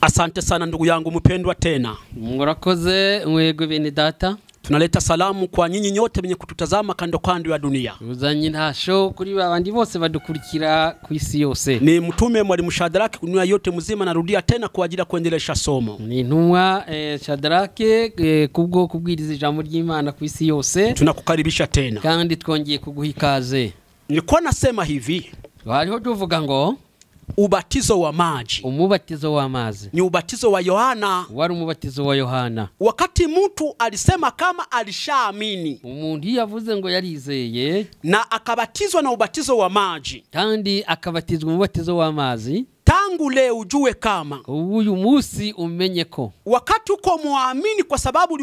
Asante sana ndugu yangu mpendwa tena. Murakoze mwego bene data. Tunaleta salamu kwa nyinyi nyote mwenye kututazama kando kando ya dunia. Uzanye ntasho kuri babandi bose badukurikira ku isi yose. Ni mtume Mwalimu Shadraki dunia yote mzima, narudia tena kwa ajili ya kuendelesha somo. Ni ntumwa Shadraki kubwo kubwiriza ijambo ry'Imana ku isi yose. Tunakukaribisha tena. Kandi twongeye kuguha ikaze. Nilikuwa nasema hivi. Hariho tuvuga ngo ubatizo wa maji. Umubatizo wa mazi ni ubatizo wa Yohana. Wari umubatizo wa Yohana. Wakati mtu alisema kama alishaamini, umuntu yavuze ngo yarizeye na akabatizwa na ubatizo wa maji, kandi akabatizwa umubatizo wa mazi, tangu leo ujue kama uyu musi umenye ko wakati uko muamini kwa sababu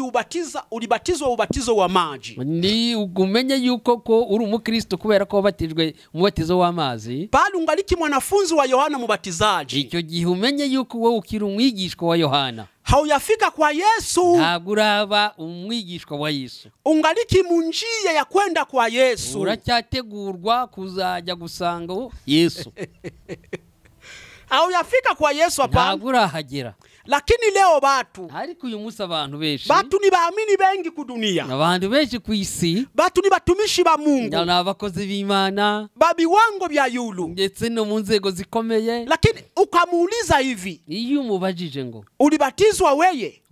ulibatizwa ubatizo wa maji, ni ugumenye yuko ko uri umukristo kubera ko wabatijwe umubatizo wa mazi, bali ungaliki mwanafunzi wa Yohana mubatizaji. Icyo gihe umenye yuko wowe ukiri umwigishwa wa Yohana. Hauyafika kwa Yesu. Ntabwo uraba umwigishwa wa Yesu. Ungaliki munjia ya kwenda kwa Yesu. Uracyategurwa kuzajya gusanga Yesu. Hauyafika kwa Yesu hapana. Ntabwo urahagera. Lakini leo ariko uyu munsi abantu benshi ni baamini bengi ku dunia. Abantu benshi ku isi ni batumishi ba Mungu. N'abakozi b'Imana. Babi wango bya yulu. Ndetse no mu nzego zikomeye. Lakini ukamuuliza hivi, iyo umubajije ngo ulibatizwa weye?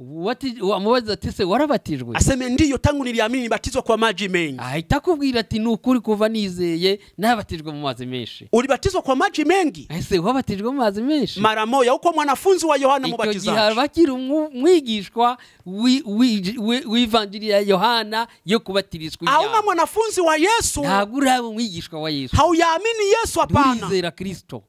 Amubaza ati se warabatijwe? Aseme ndiyo, tangu niliamini nibatizwa kwa maji mengi. Ahita kubwira ati nukuri kuva nizeye nabatijwe mu mazi menshi. Ulibatizwa kwa maji mengi? Ese wabatijwe mu mazi menshi? Mara moja uko mwanafunzi wa Yohana mubatizaji. Igihe bakiri umwigishwa w'ivanjiri ya Yohana yo kubatirizwa ibyaha. Hauna mwanafunzi wa Yesu. Ntabwo uraba umwigishwa wa Yesu. Hauyaamini Yesu hapana. Wizera Kristo.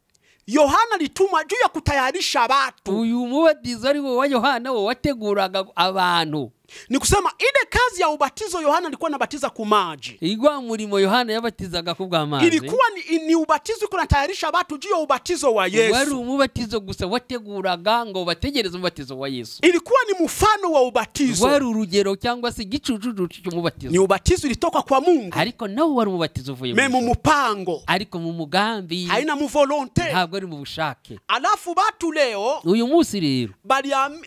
Yohana litumwa juu ya kutayarisha watu. Uyu mubatizo ari wa Yohana wo wateguraga abantu. Ni kusema ile kazi ya ubatizo Yohana alikuwa anabatiza ku maji. Igwa murimo Yohana yabatizaga ku bwa mazi. Ilikuwa ni ubatizo kunatayarisha watu juu ya ubatizo wa Yesu. Wari umubatizo gusa wateguraga ngo bategereze umubatizo wa Yesu. Ilikuwa ni mfano wa ubatizo. Wari urugero cyangwa se gicucucu cy'umubatizo. Ni ubatizo ilitoka kwa Mungu. Ariko nawo wari umubatizo uvuye mu mupango. Ariko mu mugambi. Haina mu volonté. Ntabwo ari mu bushake. Alafu batu leo uyu munsi rero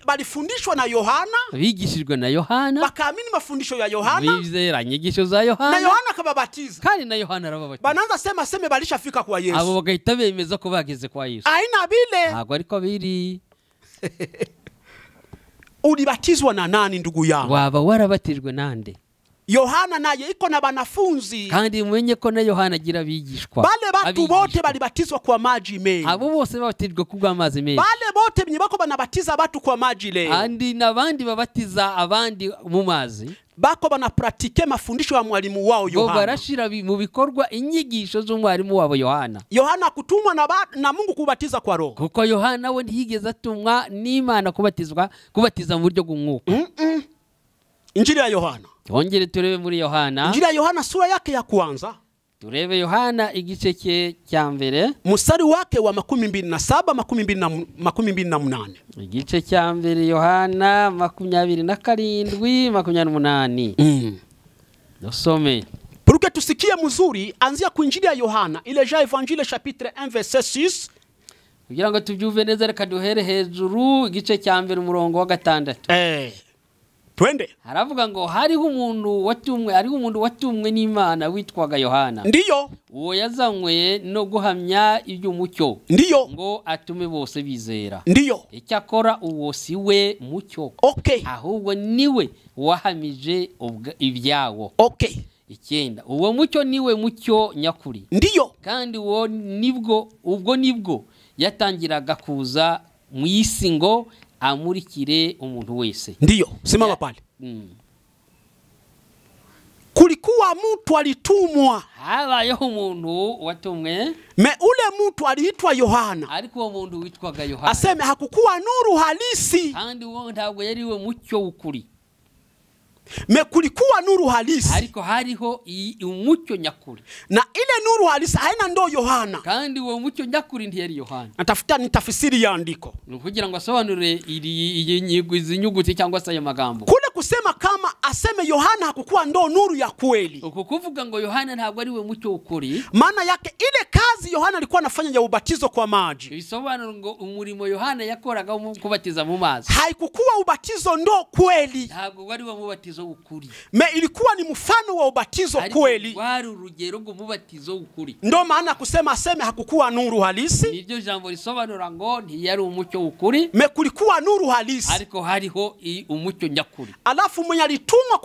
balifundishwa na Yohana. Bigishijwe na Yohana. Bakaamini mafundisho ya Yohana. Bizera nyigisho za Yohana. Na Yohana akababatiza. Kandi na Yohana arababatiza. Bananza sema balishafika kwa Yesu. Abo bagahita bemeza ko bageze kwa Yesu. Aina bile. Ntabwo ariko biri. Ulibatizwa na nani ndugu yangu? Waba warabatijwe nande? Yohana naye iko na banafunzi. Kandi mwenye ko na Yohana agira bigishwa. Bale batu bote balibatizwa kwa maji mengi. Abo bose babatijwe kubwa amazi mengi. Bale bote binyibako banabatiza batu kwa maji leo. Andi nabandi babatiza abandi mu mazi. Bako banapratike mafundisho ya mwalimu wao Yohana. Bo barashira mu bikorwa inyigisho z'umwarimu wabo Yohana. Yohana kutumwa na Mungu kubatiza kwa roho. Kuko Yohana we ntiyigeze atumwa n'Imana kubatiza mu buryo bw'umwuka. Injili ya Yohana. Ongere turebe muri Yohana. Injili ya Yohana sura yake ya kwanza. Turebe Yohana igice cya mbere. Mstari wake wa 27 28. Igice cya mbere Yohana 27 28. Dusome. Pour que tusikie mzuri, anzia ku Injili ya Yohana, ile ja Evangile chapitre 1 verset 6. Kugira ngo tubyuve neza reka duhere hejuru igice cya mbere umurongo wa 6. Twende. Haravuga ngo hariho umuntu watumwe n'Imana witwaga Yohana. Ndiyo. Uwo yazanywe no guhamya iby'umucyo. Ndiyo. Ngo atume bose bizera. Ndiyo. Icyakora uwo si we mucyo. Okay. Ahubwo niwe wahamije ibyawo. Okay. Icyenda. Uwo mucyo niwe mucyo nyakuri. Ndiyo. Kandi ubwo nibwo yatangiraga kuza mu isi ngo amurikire umuntu wese. Ndiyo, simama pale. Kulikuwa mtu alitumwa. Habayeho umuntu watumwe. Ule mtu aliitwa Yohana. Ariko uwo muntu witwaga Yohana. Aseme hakukuwa nuru halisi. Kandi uwo ntabwo yari we mucyo ukuri. Kulikuwa nuru halisi. Ariko hariho umucyo nyakuri. Na ile nuru halisi haina ndo Yohana. Kandi uwo mucyo nyakuri ntiyari Yohana. Natafuta nitafsiri ya andiko. Kugira ngo asobanure izi nyuguti cyangwa se ayo magambo. Kule kusema kama aseme Yohana hakukuwa ndo nuru ya kweli. uko kuvuga ngo Yohana ntabwo ari we mucyo ukuri, Maana yake ile kazi Yohana alikuwa anafanya ya ubatizo kwa maji, bisobanura ngo umurimo Yohana yakoraga wo kubatiza mu mazi haikukuwa ubatizo ndo kweli. ntabwo wari wo mubatizo ukuri, Ilikuwa ni mfano wa ubatizo kweli. wari urugero rwo mubatizo ukuri. Ndo maana kusema aseme hakukuwa nuru halisi. Niryo jambo risobanura ngo ntiyari umucyo ukuri, Kulikuwa nuru halisi, ariko hariho umucyo nyakuri. Alafu mwenye alitumwa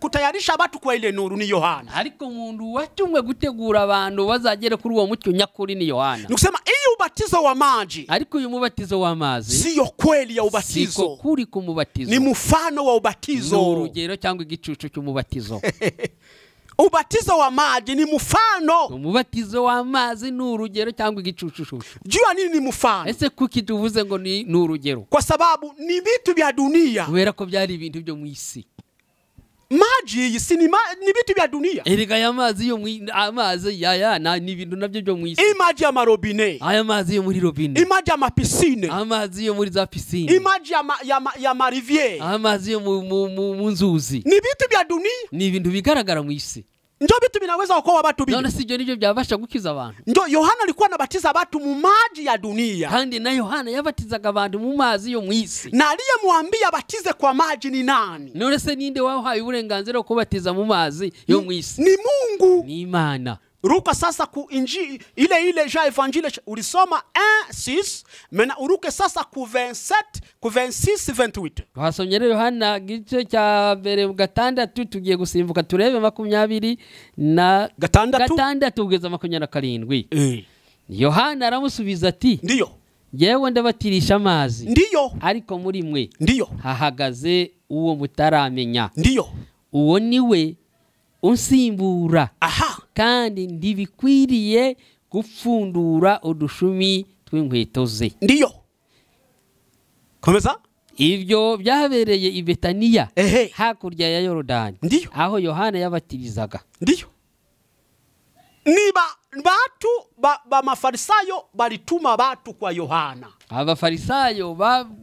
kutayarisha watu kwa ile nuru ni Yohana. Ariko umuntu watumwe gutegura abantu bazagere kuri uwo mucyo nyakuri ni Yohana. Nikusema hii ubatizo wa maji, ariko uyu mubatizo w'amazi sio kweli ya ubatizo, siko kuri ku mubatizo, ni mfano wa ubatizo, ni urugero cyangwa igicucu cy'umubatizo. Ubatizo wa maji ni mfano, umubatizo w'amazi ni urugero cyangwa igicucu. Jua nini ni mfano? Ese kuki tuvuze ngo ni urugero? Kwa sababu ni vitu vya dunia. Kubera ko byari ibintu byo mu isi. Maji si ni vitu vya dunia. Erega ya mazi yo amazi ni ibintu nabyo byo mu isi. Imaji ya marobine, aya mazi yo muri robine, imaji ya mapisine, amazi yo muri za pisine, imaji ya mariviere, amazi yo mu nzuzi, ni vitu vya dunia, ni ibintu bigaragara mu isi. Ndio vitu vinaweza kuokoa watu bila. None sivyo nivyo byabasha gukiza abantu. Ndio Yohana alikuwa anabatiza watu mu maji ya dunia. Kandi na Yohana yabatizaga abantu mu mazi yo mu isi. Na aliyemwambia batize kwa maji ni nani? None se ninde wahaye uburenganzira bwo kubatiza mu mazi yo mu isi? Ni Mungu. Ni Imana. Ruka sasa ku injili ile ja evangile ulisoma 1:6, mena uruke sasa ku 27 ku 26:28. Twasomye rero Yohana gice cya mbere gatandatu, tugiye gusimbuka turebe 20 na gatandatu kugeza 27. Yohana aramusubiza ati, ndiyo, yewe ndabatirisha amazi, ndiyo, ariko muri mwe ndiyo hahagaze uwo mutaramenya, ndiyo, uwo niwe unsimbura. Aha. Kandi ndibikwiriye gupfundura udushumi tw'inkweto ze. Ndiyo. Komeza. Ibyo byabereye i Betaniya, Ehe. hakurya ya Yorodani, ndiyo, aho Yohana yabatirizaga. Ndiyo. Niba batu ba mafarisayo balituma batu kwa Yohana. Abafarisayo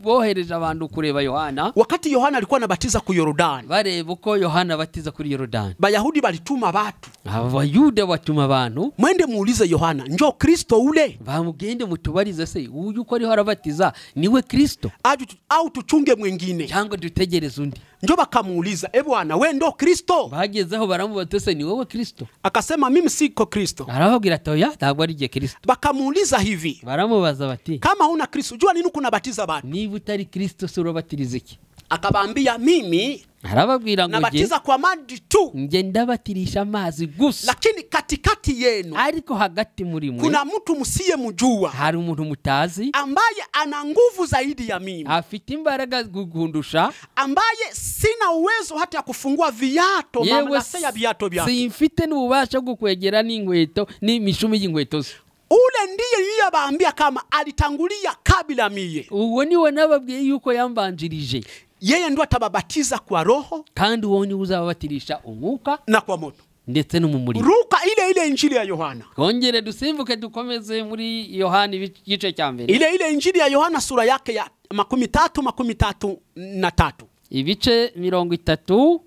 bohereje abantu kureba Yohana. Wakati Yohana alikuwa anabatiza ku Yorodani, bareba uko Yohana batiza kuri Yorodani. Bayahudi balituma batu. Abayuda batuma abantu, mwende muulize Yohana, njoo Kristo ule. Bamugende mutubarize se uyu uko ariho arabatiza niwe Kristo au tuchunge mwingine, cyangwa dutegereze undi. Njoo bakamuuliza, bwana wewe ndo Kristo? Bagezeho baramubatse, ni wowe Kristo? Akasema mimi siko Kristo. Arababwira ati oya, ntabwo ari je Kristo. Bakamuuliza hivi, baramubaza bati, kama huna Kristo jua nini kunabatiza batu? Niba utari Kristo se urabatiriza iki? Akabaambia mimi arababwira ngo nabatiza kwa maji tu, nge ndabatirisha amazi gusa, lakini katikati yenu, ariko hagati muri mwe kuna mtu msiye mjua, hari umuntu mutazi, ambaye ana nguvu zaidi ya mimi, afite imbaraga gukundusha, ambaye sina uwezo hata ya kufungua viato, mamlaka ya viato vyake, simfite n'ububasha bwo kwegera n'inkweto n'imishumi y'inkweto ze. Ule ndiye niliyobaambia kama alitangulia kabla mie. Uwo niwe nababwiye yuko yambanjirije. Yeye ndo atababatiza kwa roho, kandi uwo ni uzabatirisha umwuka na kwa moto, ndetse no mu muriro. Ruka ile injili ya Yohana. Kongere dusimbuke dukomeze muri Yohana igice cya mbere. Ile injili ya Yohana sura yake ya 33. Ibice 30.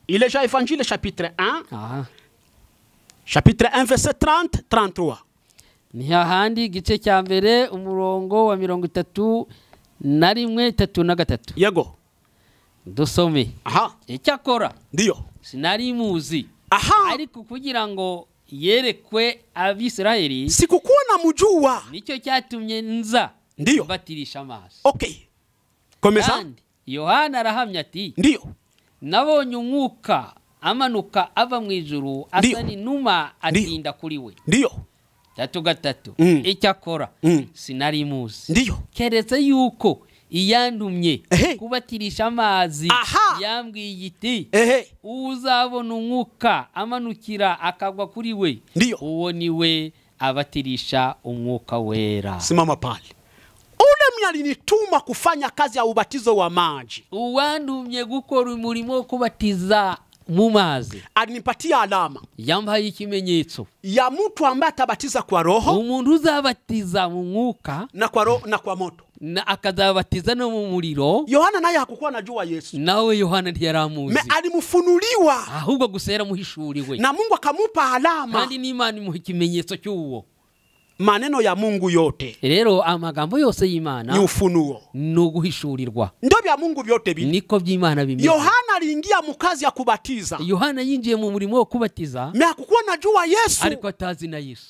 Ile ja evangile chapitre 1. Aha. Chapitre 1 verset 30-33. Ni hahandi igice cya mbere umurongo wa 31-33. Yego. Dusome. Aha. Icyakora. Ndiyo. Sinari muzi. Aha. Ariko kugira ngo yerekwe Abisirayeli, sikukuwa na mjua, nicyo cyatumye nza. Ndiyo. Batirisha amazi. Okay. Komeza. Kandi Yohana arahamya ati, ndiyo, nabonye umwuka amanuka ava mu ijuru asa n'inuma atinda kuri we. Ndiyo. 3. Icyakora sinari muzi. Ndiyo. Keretse yuko iyandumye kubatirisha amazi yambwiye iti, uzabona umwuka amanukira akagwa kuri we, uwo niwe abatirisha umwuka wera. Simama pale. Ule myalinituma kufanya kazi ya ubatizo wa maji, uwandumye gukora umurimo wo kubatiza mu mazi, alinipatia alama, yambaye ikimenyetso ya mtu ambaye atabatiza kwa roho, umuntu uzabatiza mu mwuka na kwa roho na kwa moto. na akazabatiza no mu muriro. Yohana naye hakukuwa anajua Yesu. Nawe Yohana ntiyaramuzi. Alimufunuliwa. Ahubwo gusa yaramuhishuriwe. Na Mungu akamupa alama. Kandi n'Imana imuha ikimenyetso cy'uwo. Maneno ya Mungu yote. Rero amagambo yose y'Imana ni ufunuo. No guhishurirwa. Ndio bya Mungu vyote bili. Niko by'Imana bimeze. Yohana aliingia mu kazi ya kubatiza. Yohana yinjiye mu murimo wo kubatiza. Hakukuwa anajua Yesu. Ariko atazi na Yesu.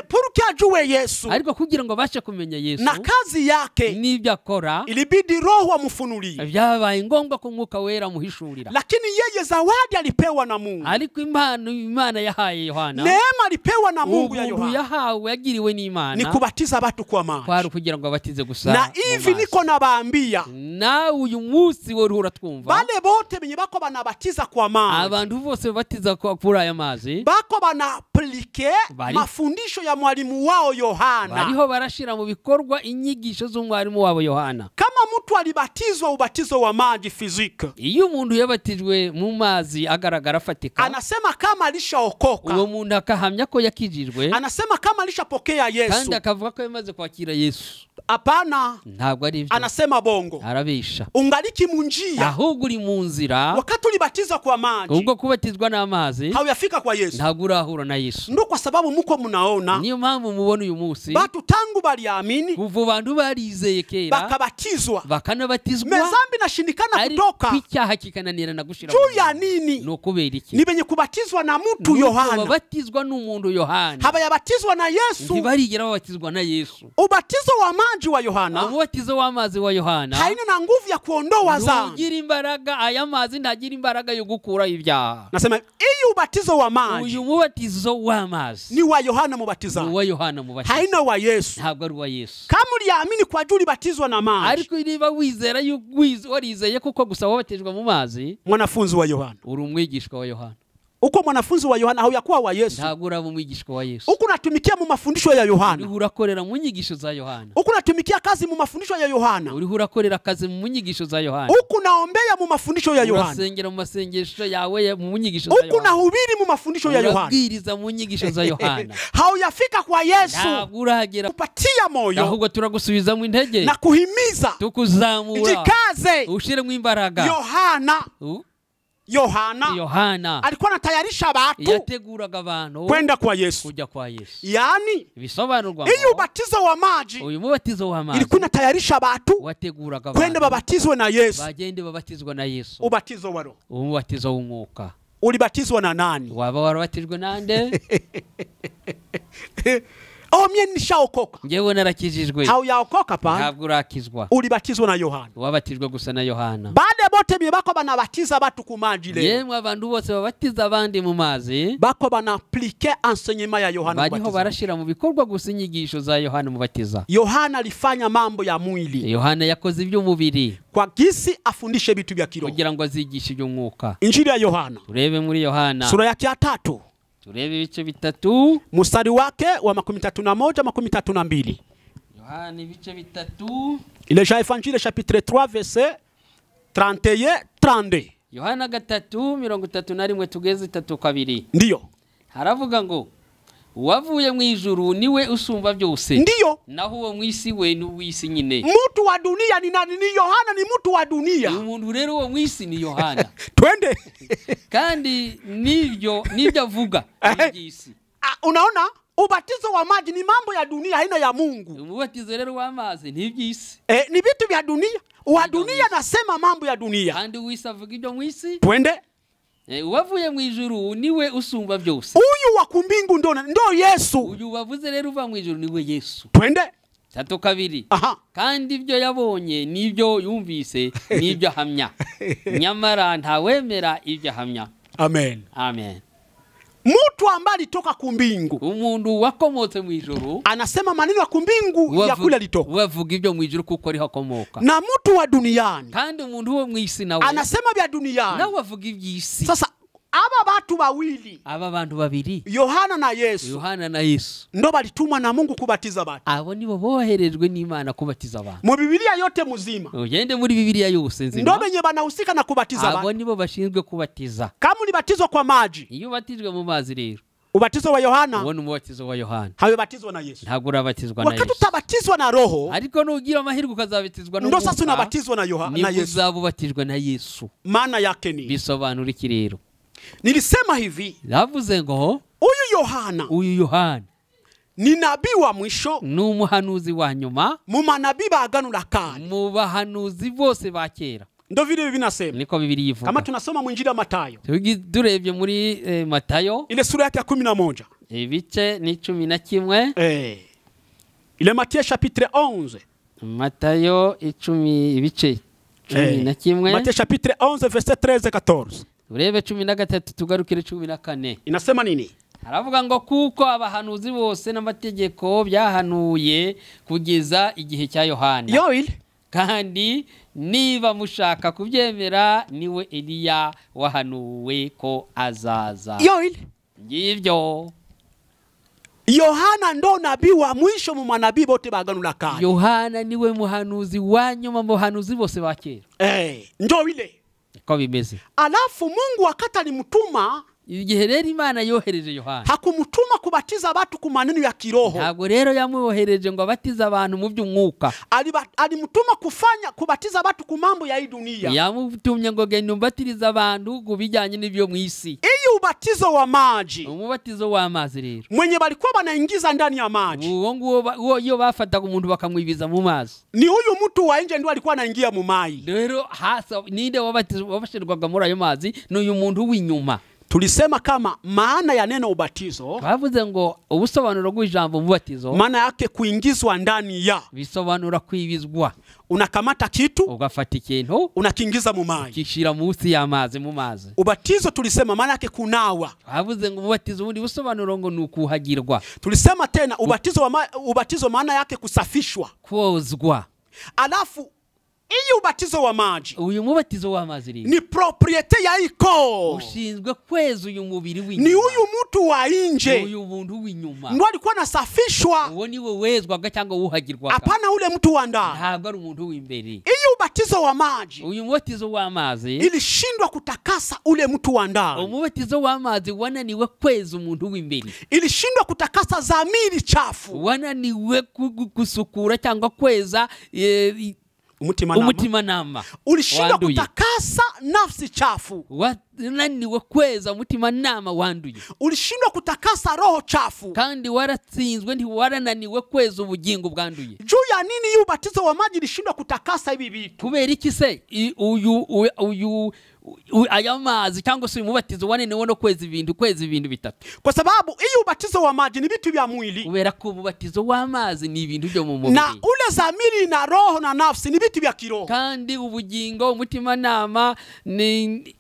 Porque ajue Yesu. Ariko kugira ngo bashe kumenya Yesu. Na kazi yake n'ibyo akora. Ilibidi Roho amufunulie. Byabaye ngombwa ko Mwuka Wera amuhishurira. Lakini yeye zawadi alipewa na Mungu. Ariko Imana yahaye Yohana. Neema alipewa na Mungu ya Yohana. Yahawe yagiriwe n'Imana. Ni kubatiza watu kwa maji. Kwari kugira ngo abatize gusa. Na hivi niko nabaambia. Na uyu munsi wo ruhura twumva. Bale bote benye bako banabatiza kwa maji. Abantu bose batiza kuri aya mazi. Bako banaplike mafundisho ya mwalimu wao Yohana. Bariho barashira mu bikorwa inyigisho z'umwarimu wabo Yohana. Kama mtu alibatizwa ubatizo wa maji fizika. Iyo umuntu yabatijwe mu mazi agaragara afatika. Anasema kama alishaokoka. Uwo muntu akahamya ko yakijijwe. Anasema kama alishapokea Yesu. Kandi akavuga ko yamaze kwakira Yesu. Hapana. Ntabwo ari byo. Anasema bongo. Arabisha. Ungaliki munjia. Ahubwo uri mu nzira. Wakati ulibatizwa kwa maji. Ubwo kubatizwa n'amazi. Hauyafika kwa Yesu. Ntabwo urahura na Yesu. Ndo kwa sababu muko munaona. Niyo mpamvu mubona uyu munsi. Batu tangu baliamini. Kuva bantu barizeye kera. Bakabatizwa. Bakanabatizwa. Mezambi nashindikana kutoka. Ari icyaha kikananira na gushira. Juu ya nini? No kubera iki? Ni benye kubatizwa na mtu Yohana. Babatizwa n'umuntu Yohana. Haba yabatizwa na Yesu. Ntibarigera babatizwa na Yesu. Ubatizo wa maji wa Yohana. Umubatizo w'amazi wa Yohana. Haina na nguvu ya kuondoa dhambi. Ntugira imbaraga aya mazi ntagira imbaraga yo gukura ibyaha. Nasema iyi ubatizo wa maji. Uyu mubatizo w'amazi. Ni wa Yohana mubatiza. Ni wa Yohana mubatiza. Haina wa Yesu. Ntabwo ari wa Yesu. Kama uliamini kwa juu ulibatizwa na maji. Ariko niba wizera warizeye kuko gusa wabatijwe mu mazi. Mwanafunzi wa Yohana. Uri umwigishwa wa Yohana. Uko mwanafunzi wa Yohana hauyakuwa wa Yesu. Ntabwo uraba umwigishwa wa Yesu. Uko natumikia mu mafundisho ya Yohana. Uri urakorera mu nyigisho za Yohana. Uko natumikia kazi mu mafundisho ya Yohana. Uri urakorera kazi mu nyigisho za Yohana. Uko naombea mu mafundisho ya Yohana. Urasengera mu masengesho yawe mu nyigisho za Yohana. Uko nahubiri mu mafundisho ya Yohana. Urabwiriza mu nyigisho za Yohana. Hauyafika kwa Yesu. Ntabwo uragera kupatia moyo. Ahubwo turagusubiza mu intege. Na kuhimiza. Tukuzamura. Jikaze. Ushire mu imbaraga. Yohana alikuwa anatayarisha watu yateguraga abantu kwenda kwa Yesu, kuja kwa Yesu. Yani bisobanurwa iyo ubatizo wa maji, uyu mubatizo wa maji ilikuwa inatayarisha watu wateguraga kwenda babatizwe na Yesu, bagende babatizwa na Yesu. Ubatizo wa Roho, umubatizo w'umwuka. Ulibatizwa na nani? Waba warabatijwe nande? Mie nishaokoka. Njewe narakijijwe. Hauyaokoka pa? Ntabwo urakizwa. Ulibatizwa na Yohana. Wabatijwe gusa na Yohana. Bade bote bako banabatiza watu ku maji leo. Yemwe abantu bose babatiza abandi mu mazi. Bako banaplike enseignement ya Yohana Mubatiza. Bariho barashira mu bikorwa gusa inyigisho za Yohana Mubatiza. Yohana alifanya mambo ya mwili. Yohana yakoze iby'umubiri. Kwa gisi afundishe bitu vya kiroho. Kugira ngo azigishe iby'umwuka. Injili ya Yohana. Turebe muri Yohana. Sura yake ya 3. Turebe ibice 3. Mstari wake wa 31 32. Yohana ibice 3. Il est Évangile chapitre 3 verset 31 32. Yohana 3:31 tugeze 3:2. Ndiyo. Haravuga ngo uwavuye mu ijuru niwe usumba byose. Ndiyo. Naho uwo mwisi we n'uwisi nyine. Mtu wa dunia ni nani? Ni Yohana, ni mtu wa dunia. Umuntu rero uwo mwisi ni Yohana. Twende. Kandi nibyo avuga n'igisi. Unaona? Ubatizo wa maji ni mambo ya dunia, haina ya Mungu. Umubatizo rero w'amazi n'ibyisi. Ni vitu vya dunia. Wa dunia nasema mambo ya dunia. Kandi wisavuga ibyo mwisi. Twende. Uwavuye mu ijuru niwe usumba byose. Uyu wa kumbingu ndo Yesu. Uyu wavuze rero uva mu ijuru niwe Yesu. Twende. 3:2. Aha. Kandi ibyo yabonye nibyo yumvise nibyo ahamya. Nyamara ntawemera ibyo ahamya. Amen. Amen. Mtu ambaye alitoka kumbingu, umuntu wakomotse mu ijuru, anasema maneno ya kumbingu ya kule alitoka. Wavuga ibyo mu ijuru kuko ari hakomoka. Na mtu wa duniani, kandi umuntu wo mu isi nawe anasema bya duniani. Na wavuga iby'isi. Sasa aba watu bawili, aba bantu babiri, Yohana na Yesu, Yohana na Yesu, ndo balitumwa na Mungu kubatiza abantu. Abo nibo boherejwe n'Imana kubatiza abantu. Mu Biblia yote muzima, ugende muri Biblia yose nzima, ndo benye banahusika na kubatiza abantu. Abo nibo bashinzwe kubatiza. Kama ulibatizwa kwa maji, iyo batijwe mu mazi rero, ubatizo wa Yohana uwo ni umubatizo wa Yohana habibatizwa na Yesu ntabwo urabatizwa na Yesu wakati utabatizwa na roho ariko nugira amahirwe ukazabatizwa ndo sasa unabatizwa na Yohana na Yesu uzabubatijwe na Yesu maana yake ni bisobanura iki rero nilisema hivi navuze ngo uyu Yohana ni nabii wa mwisho n'umuhanuzi wa nyuma mu manabii ba Agano la Kale mu bahanuzi bose ba kera ndo vile vinasema niko Biblia ivuga kama tunasoma mu Injili ya Matayo turebye muri Matayo ile sura yake ya 11 ibice ni 11 ile Matthieu chapitre 11 Matayo 10 ibice 11 Matthieu chapitre 11 verset 13-14 urebe 13 tugarukire 14 inasema nini aravuga ngo kuko abahanuzi bose n'amategeko byahanuye kugeza igihe cya Yohana yoile kandi niba mushaka kubyemera niwe Eliya wahanuwe ko azaza yoile ngivyo Yohana ndo nabii wa mwisho mu manabii bote ba Agano la Kale Yohana niwe muhanuzi wa nyuma mu bahanuzi bose ba kera ndo ile ko bimeze alafu Mungu wakati alimtuma igihe rero Imana yohereje Yohana hakumutuma kubatiza abantu ku maneno ya kiroho ntabwo rero yamuyohereje ngo abatiza abantu mu by'umwuka alimutuma kubatiza abantu ku mambo ya hii dunia yamutumye ngo genda umbatiriza abantu kubijyanye n'ibyo mu isi iyo ubatizo wa maji umubatizo w'amazi rero mwenye balikuwa banaingiza ndani ya maji uwo iyo bafataga umuntu bakamwibiza mu mazi ni huyu mtu wa nje ndio alikuwa anaingia mu mai rero hasa ninde wabashirwaga muri ayo mazi n'uyu muntu w'inyuma tulisema kama maana ya neno ubatizo bavuze ngo ubusobanuro bw'ijambo mubatizo maana yake kuingizwa ndani ya bisobanura kwibizwa unakamata kitu ugafata ikintu unakiingiza mu maji kishira munsi y'amazi mu mazi ubatizo tulisema maana yake kunawa bavuze ngo ubatizo ubundi busobanuro ngo nukuhagirwa tulisema tena ubatizo maana yake kusafishwa kozwa alafu iyo ubatizo wa maji uyu mubatizo w'amazi rero ni propriete ya iko ushinzwe kweza uyu mubiri w'inyuma ni uyu mtu wa nje uyu muntu w'inyuma ndo alikuwa nasafishwa uwo ni we wezwaga cyangwa wuhagirwaga hapana ule mtu wa ndani ntabwo ari umuntu w'imbere iyo ubatizo wa maji uyu mubatizo w'amazi ilishindwa kutakasa ule mtu wa ndani umubatizo w'amazi wananiwe kweza umuntu w'imbere ilishindwa kutakasa dhamiri chafu wananiwe gusukura cyangwa kweza umutima nama ulishindwa kutakasa nafsi chafu wananiwe kweza umutima nama wanduye ulishindwa kutakasa roho chafu kandi waratsinzwe ntiwarananiwe kweza ubugingo bwanduye juu ya nini yu ubatizo wa maji ilishindwa kutakasa hivi vitu kubera iki se uyu aya mazi cyangwa se umubatizo wananiwe no kweza ibintu bitatu kwa sababu iyo ubatizo wa maji ni vitu vya mwili kubera ko umubatizo w'amazi ni ibintu byo mu mubiri na ule zamiri na roho na nafsi ni vitu vya kiroho kandi ubugingo umutima nama ni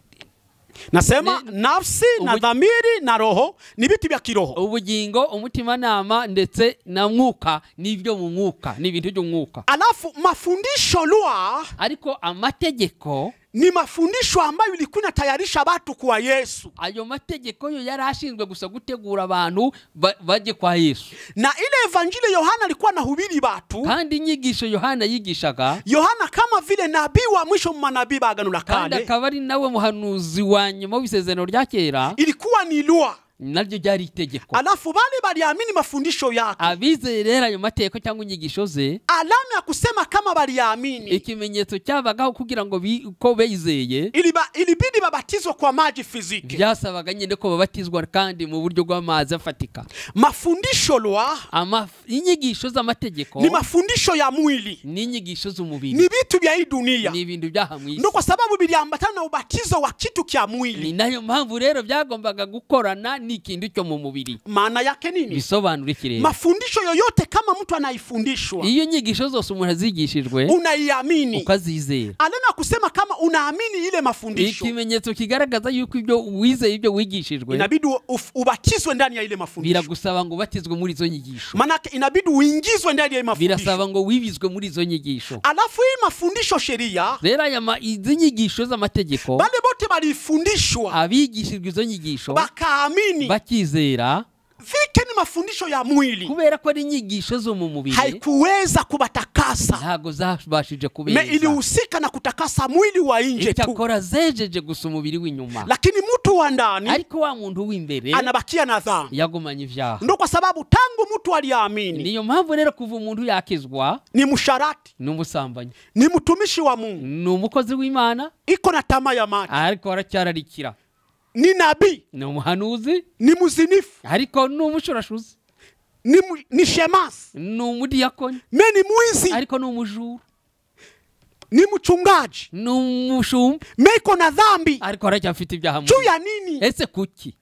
nasema nafsi na dhamiri na roho ni vitu vya kiroho ubugingo umutima nama ndetse na mwuka nivyo mu mwuka ni ibintu byo mwuka alafu mafundisho lwa ariko amategeko ni mafundisho ambayo ilikuwa inatayarisha watu kwa Yesu ayo mategeko yo yarashinzwe gusa gutegura abantu baje kwa Yesu na ile evanjili Yohana alikuwa anahubiri watu kandi inyigisho Yohana yigishaga Yohana kama vile nabii wa mwisho mu manabii ba Agano la Kale kandi akaba ari nawe muhanuzi wa nyuma w'isezerano rya kera ilikuwa ni lwa naryo ryari itegeko alafu bale baliamini mafundisho yake abizerera ayo mateko cyangwa inyigisho ze alama ya kusema kama baliamini ikimenyetso cyabagaho kugira ngo ko bezeye ilibidi babatizwe kwa maji fiziki byasabaga nyine ko babatizwa kandi mu buryo bw'amazi afatika mafundisho lwa inyigisho z'amategeko ni mafundisho ya mwili ni inyigisho z'umubiri ni vitu vya hii dunia ni ibintu byahamwisi ndo kwa sababu biliambatana na ubatizo wa kitu kya mwili ni nayo mpamvu rero byagombaga gukorana n'ikintu cyo mu mubiri maana yake nini bisobanura ikirere mafundisho yoyote kama mtu anaifundishwa iyo nyigisho zose umuntu azigishijwe unaiamini ukazizera alama kusema kama unaamini ile mafundisho ikimenyetso kigaragaza yuko ibyo wizeye ibyo wigishijwe inabidi ubatizwe ndani ya ile mafundisho biragusaba ngo ubatizwe muri izo nyigisho maana inabidi uingizwe ndani ya mafundisho birasaba ngo wibizwe muri izo nyigisho alafu hii mafundisho sheria rero izo nyigisho z'amategeko bale bote balifundishwa abigishijwe izo nyigisho bakaamini bakizera vike ni mafundisho ya mwili kubera ko ari inyigisho zo mu mubiri haikuweza kubatakasa, ntago zabashije me kubeza ilihusika na kutakasa mwili wa nje tu, icyakora zejeje gusa umubiri w'inyuma, lakini mtu wa ndani ariko wa muntu w'imbere anabakia na dhambi. yagumanye ivyaha. Ndo kwa sababu tangu mtu aliamini Niyo mpamvu rero kuva umuntu yakizwa ni musharati, ni umusambanyi, ni mtumishi wa Mungu, ni umukozi w'Imana, iko na tamaa ya macho, ariko aracyararikira, ni nabii, ni umuhanuzi, ni muzinifu, ariko ni umushurashuzi, ni shemasi, ni umudiyakoni, me ni mwizi, ariko ni umujuru, ni mchungaji, ni umushumba, me iko na dhambi. ariko aracyafite ibyaha. Juu ya nini? Ese kuki?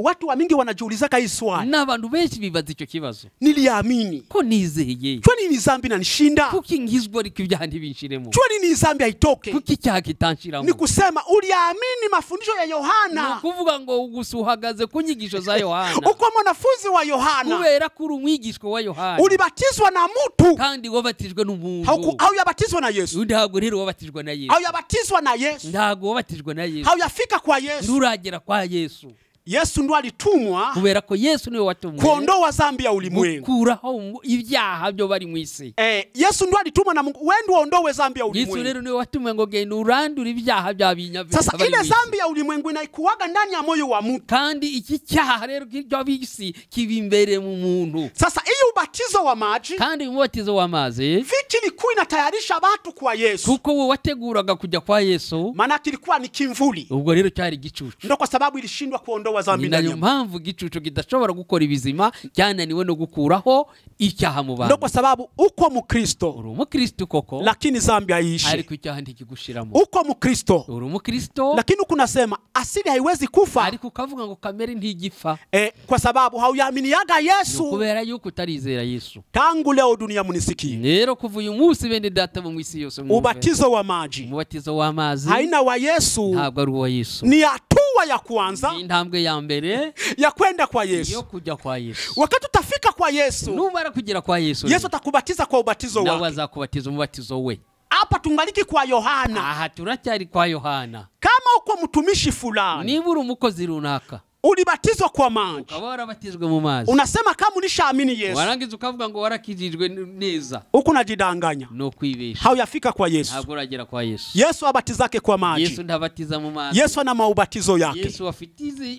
Watu wa mingi wanajiulizaka hii swali. N'abantu benshi bibaza icyo kibazo, Niliamini, ko nizeye, jua nini dhambi inanishinda? kuki ngizwa ariko ibyaha ntibinshiremo, Jua nini dhambi haitoke? kuki icyaha kitanshiramo? Ni kusema uliamini mafundisho ya Yohana, Ni kuvuga ngo gusa uhagaze ku nyigisho za Yohana, uko mwanafunzi wa Yohana, kubera ko uri umwigishwa wa Yohana, ulibatizwa na mtu, kandi wabatijwe n'umuntu. hauyabatizwa na Yesu, Ntabwo rero wabatijwe na Yesu, hauyabatizwa na Yesu, ntabwo wabatijwe na Yesu, hauyafika kwa Yesu. nturagera kwa Yesu, Yesu ndo alitumwa kubera ko Yesu niwe watumwe kuondoa dhambi ya ulimwengu, gukuraho ibyaha byo bari mu isi. Yesu ndo alitumwa na Mungu, wewe ndio uondoe dhambi ya Yesu ulimwengu. rero niwe watumwe ngo genda urandure ibyaha bya binyabyaha. Sasa ile dhambi ya ulimwengu inaikuwaga ndani ya moyo wa mtu, kandi iki cyaha rero kiryo bisi kiba imbere mu muntu. Sasa hii ubatizo wa maji, kandi umubatizo w'amazi viki ilikuwa inatayarisha watu kwa Yesu, kuko we wateguraga kujya kwa Yesu, maana kilikuwa ni kimvuli, ubwo rero cyari gicucu. ndio kwa sababu ilishindwa kuondoa dhambi ndani ya Niyo mpamvu gicucu kidashobora gukora ibizima, cyananiwe no gukuraho icyaha mu bantu. ndio kwa sababu uko Mkristo, uri umukristo koko, lakini dhambi haiishi. ariko icyaha ntikigushiramo. Uko Mkristo, uri umukristo, lakini kunasema asili haiwezi kufa, ariko ukavuga ngo kamere ntigifa, kwa sababu hauyaaminiaga Yesu. kubera yuko utarizera Yesu. Tangu leo dunia munisikie, Rero kuva uyu munsi bene data mu isi yose, ubatizo wa maji, umubatizo w'amazi haina wa Yesu, ntabwo ari uwa Yesu, ni hatua ya kwanza intambwe ya mbere ya kwenda kwa yo Yesu. kujya kwa Yesu. Wakati utafika kwa Yesu, Numara kugera kwa Yesu, Yesu atakubatiza kwa ubatizo nawe wake. azakubatiza umubatizo we. Hapa tungaliki kwa Yohana. Aha turacyari kwa Yohana. Kama uko mtumishi fulani, Niba uri umukozi runaka ulibatizwa kwa maji, ukaba warabatijwe mu mazi, unasema kama ulishaamini Yesu, warangiza ukavuga ngo warakijijwe neza, huko unajidanganya, no kwibesha, hauyafika kwa Yesu. ntabwo uragera kwa Yesu. Yesu abatizake kwa maji. Yesu ndabatiza mu mazi. Yesu ana maubatizo yake. Yesu afitize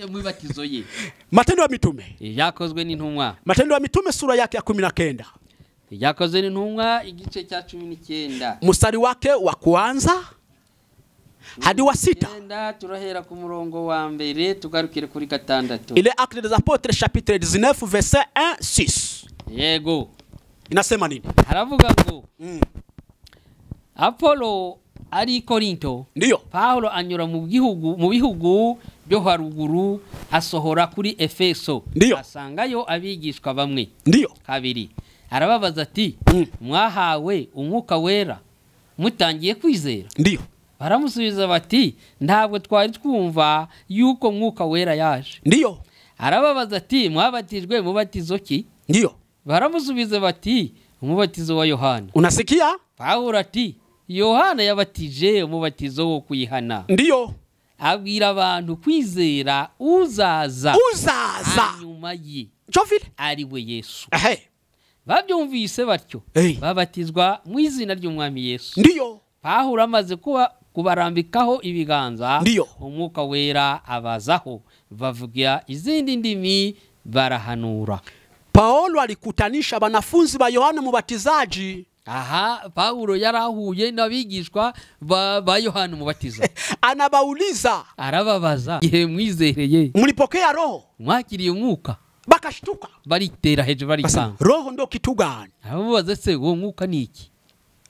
imibatizo ye. Matendo ya Mitume, Yakozwe n'intumwa, Matendo ya Mitume sura yake ya 19, yakozwe n'intumwa igice cya 19 mstari wake wa kwanza hadi wa 6. Turahera ku murongo wa mbere tugarukire kuri 6. Il est Actes des Apôtres chapitre 19 verset 1-6. Yego, Inasema nini? haravuga ngo Apollo ari Korinto, Ndiyo. Paulo anyura mu bihugu byo haruguru, asohora kuri Efeso, Ndiyo. asangayo abigishwa bamwe. Ndiyo. Kabiri, arababaza ati mwahawe umwuka wera mutangiye kwizera? Ndiyo. Baramusubiza bati ntabwo twari twumva yuko mwuka wera yaje. Ndiyo. Arababaza ati mwabatijwe mubatizo ki? Ndiyo. Baramusubiza bati umubatizo wa Yohana. Unasikia? Paulo ati Yohana yabatije umubatizo wo kuyihana. Ndiyo. Abwira abantu kwizera uzaza hanyuma ye, Jovile ari we Yesu. Babyumvise batyo, babatizwa mu izina ry'umwami Yesu. Ndiyo. Paulo amaze kubarambikaho ibiganza, Ndiyo. umwuka wera abazaho, bavuga izindi ndimi, barahanura. Paulo alikutanisha wanafunzi wa Yohana Mubatizaji. Aha, Paulo yarahuye n'abigishwa ba Yohana Mubatiza. Anabauliza, arababaza, igihe mwizereye mlipokea roho? Mwakiriye umwuka? Bakashtuka, baritera hejuru baritanga. Roho ndo kitu gani? Arababaza, se uwo mwuka ni iki?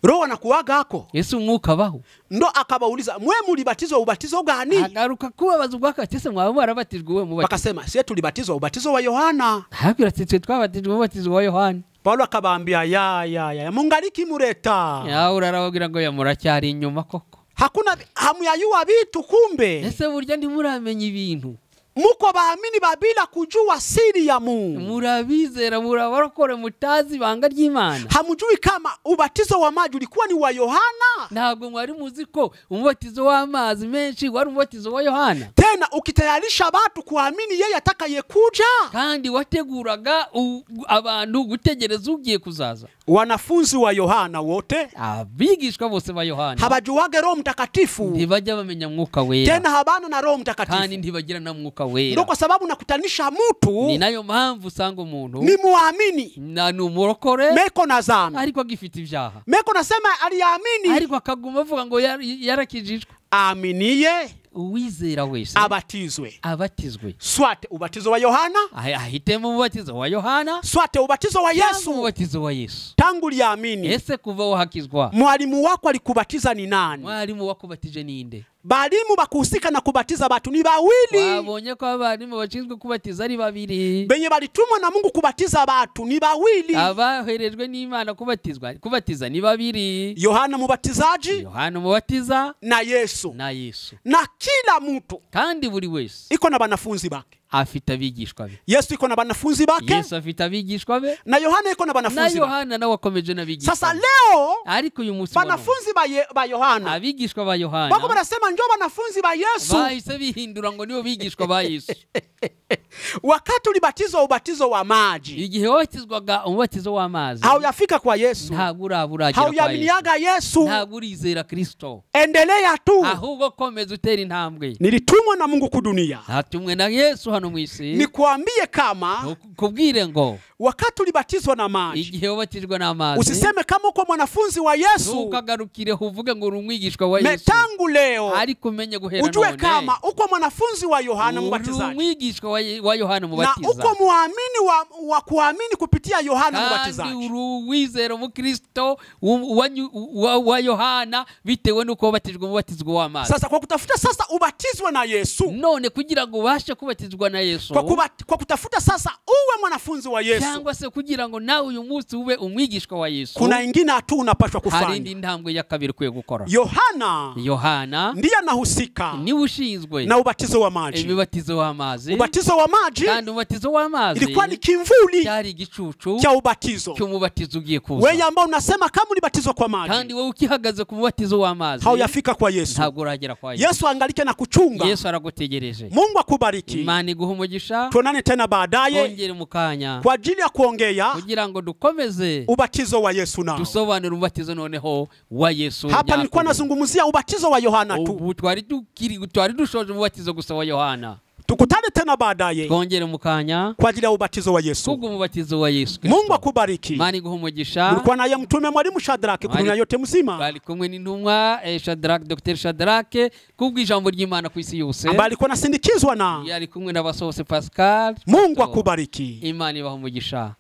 Roho anakuwaga hako? Yesu umwuka baho? Ndo akabauliza, mwe mulibatizwa ubatizo gani? Agaruka kubabaza ubwaka, ese mwaba barabatijwe we mubatizo? Bakasema, sisi tulibatizwa ubatizo wa Yohana. Hakira titwe twabatijwe ubatizo wa Yohana. Paulo akabaambia, ya mungaliki mureta. Ya urarabagira ngo yamuracyari inyuma koko. Hakuna hamuyayuwa bitu kumbe. Ese burya ndi muramenya ibintu. muko baamini babila kujua siri ya Mungu. Murabizera murabarokore mutazi banga ry'Imana. Hamujui kama ubatizo wa maji ulikuwa ni wa Yohana? Ntabwo mwari muzi ko umubatizo w'amazi menshi wari umubatizo wa Yohana. Tena ukitayarisha abantu kuamini yeye atakayekuja. Kandi wateguraga abantu gutegereza ugiye kuzaza. Wanafunzi wa Yohana wote, abigishwa bose ba Yohana, habajuwage Roho Mtakatifu. Ntibajya bamenya mwuka wera. Tena habana na Roho Mtakatifu. Kandi ntibagira na mwuka wera. Ndio kwa sababu nakutanisha mtu. Ni nayo mpamvu usanga umuntu ni muamini. Na numurokore. Meko na zambi. Ariko agifite ibyaha. Meko nasema aliamini. Ariko akaguma avuga ngo yarakijijwe. Aminiye. Uwizera wese abatizwe. Swate ubatizo wa Yohana. Ahitemo ubatizo wa Yohana. Swate ubatizo wa Yesu. Ubatizo wa Yesu. Tangu liamini. Ese kuva wahakizwa. Mwalimu wako alikubatiza ni nani? Mwalimu wako batije ninde? Balimu bakuhusika na kubatiza batu ni bawili. Wabonye ko abarimu bashinzwe kubatiza ari babiri. Benye balitumwa na Mungu kubatiza batu ni bawili. Abaherejwe n'Imana kubatiza ni babiri. Yohana mubatizaji, Yohana mubatiza, na Yesu. Na kila mtu kandi buri wese iko na banafunzi bake. Afite abigishwa be. Yesu iko na banafunzi bake. Yesu afite abigishwa be. Na Yohana iko na banafunzi bake. Na Yohana nawe akomeje nabigishwa. Sasa leo ariko uyu munsi banafunzi ba Yohana, abigishwa ba Yohana bako barasema njoo banafunzi ba Yesu. Bahise bihindura ngo nibo bigishwa ba Yesu. Wakati ulibatizwa ubatizo wa maji, igihe watizwaga umubatizo w'amazi, hauyafika kwa Yesu. Ntabwo uragera kwa Yesu. Hauyaminiaga Yesu. Ntabwo urizera Kristo. Endelea tu. Ahubwo komeza utera intambwe. Nilitumwa na Mungu kudunia. Hatumwe na Yesu hano mwisi. Nikuambie kama kubwire ngo wakati ulibatizwa na maji, igihe wabatizwa na maji, usiseme kama uko mwanafunzi wa Yesu ukagarukire uvuge ngo urumwigishwa wa Yesu. Tangu leo ariko umenye guhera none ujue kama uko mwanafunzi wa Yohana Mbatizaji, urumwigishwa wa Yohana Mubatiza, na uko muamini wa kuamini kupitia Yohana Mbatizaji, kandi uruwizera mu Kristo wa Yohana bitewe nuko wabatijwe mubatizwa w'amazi. Sasa kwa kutafuta sasa ubatizwe na Yesu, none kugira ngo ubashe kubatizwa na Yesu, kwa kutafuta sasa uwe mwanafunzi wa Yesu, cyangwa se kugira ngo nawe uyu munsi ube umwigishwa wa Yesu, kuna ingine atu unapashwa kufanya. Hari indi ntambwe ya kabiri kwe gukora. Yohana ndiye anahusika ni ushinzwe na ubatizo wa maji. Ubatizo wa maji, ubatizo wa maji, kandi ubatizo wa maji ilikuwa ni kimvuli cyari igicucu cha ubatizo cy'umubatizo ugiye kuza. Wewe ambao unasema kama ulibatizwa kwa maji, kandi wewe ukihagaze ku mubatizo wa maji, hauyafika kwa Yesu. Ntabwo uragera kwa Yesu. Yesu angalike na kuchunga. Yesu aragutegereje. Mungu akubariki. Imana iguhe umugisha. Tuonane tena baadaye. Ongere mukanya kwa ajili ya kuongea kugira ngo dukomeze ubatizo wa Yesu nao. Dusobanura ubatizo noneho wa Yesu. Hapa nilikuwa nazungumzia ubatizo wa Yohana tu. Ubu twari dushoje ubatizo gusa wa Yohana. Tukutane tena baadaye. Twongere mukanya kwa ajili ya ubatizo wa Yesu. Kubwo ubatizo wa Yesu. Mungu akubariki. Imana iguhe umugisha. Nilikuwa naye mtume mwalimu Shadrake kudunia yote mzima. Bali kumwe n'intumwa Shadrake, Dr. Shadrake kubwo ijambo ry'Imana ku isi yose. Ambaye alikuwa nasindikizwa na yari kumwe na Basose Pascal. Mungu akubariki. Imana ibahe umugisha.